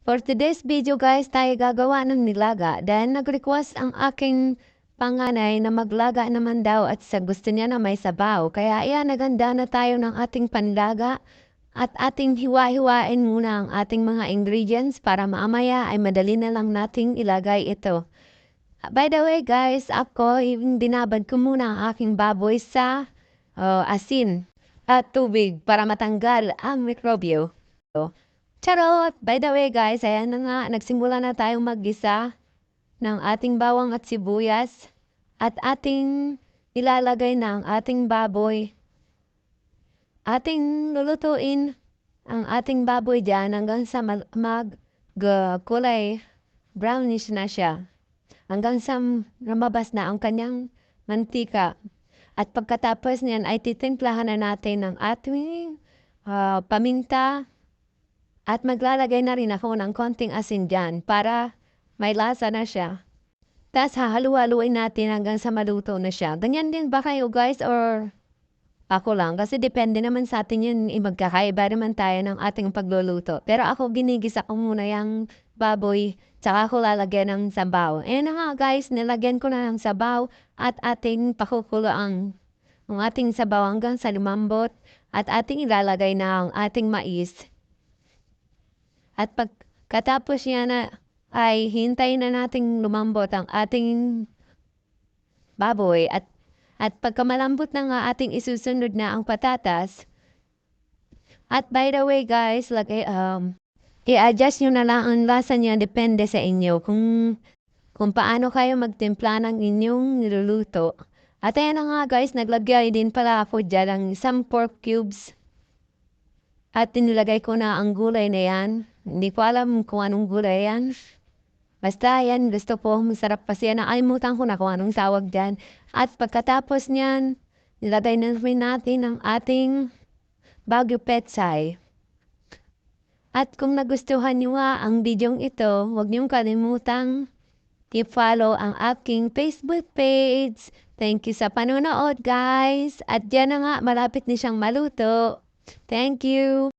For today's video guys, tayo gagawa ng nilaga. Dahil nag-request ang aking panganay na maglaga naman daw at sa gusto niya na may sabaw. Kaya ayan, naganda na tayo ng ating panlaga at ating hiwa-hiwain muna ang ating mga ingredients para mamaya ay madali na lang nating ilagay ito. By the way guys, ako binabad ko muna ang aking baboy sa asin at tubig para matanggal ang mikrobyo. Charot! By the way guys, ayan na nga, nagsimula na tayong maggisa ng ating bawang at sibuyas at ating ilalagay na ang ating baboy. Ating lulutuin ang ating baboy dyan hanggang sa kulay brownish na siya. Hanggang sa lumabas na ang kanyang mantika. At pagkatapos niyan ay titimplahan na natin ng ating paminta. At maglalagay na rin ako ng konting asin dyan para may lasa na siya. Tapos hahalu-haluin natin hanggang sa maluto na siya. Ganyan din ba kayo guys or ako lang? Kasi depende naman sa atin yun. Magkakaiba naman tayo ng ating pagluluto. Pero ako ginigisa ko muna yung baboy. Tsaka ako lalagyan ng sabaw. Ayan na nga guys, nilagyan ko na ng sabaw at ating pakukulo ang ating sabaw hanggang sa lumambot. At ating ilalagay na ang ating mais. At pagkatapos niya na ay hintayin na nating lumambot ang ating baboy at pagka malambot na nga ating isusunod na ang patatas. At by the way guys, i-adjust nyo na lang ang lasa niya depende sa inyo kung paano kayo magtimpla ng inyong niluluto. At ayan na nga guys, naglagay din pala ako dyan ng isang pork cubes. At tinilagay ko na ang gulay na yan. Hindi ko alam kung anong gulay yan. Basta yan, gusto ko. Masarap kasi yan. Nakalimutan ko na kung anong tawag dyan. At pagkatapos niyan, nilagay na rin natin ang ating Baguio Pechay. At kung nagustuhan niyo ang video ito, huwag niyong kalimutang i-follow ang aking Facebook page. Thank you sa panonood guys. At dyan na nga, malapit na siyang maluto. Thank you.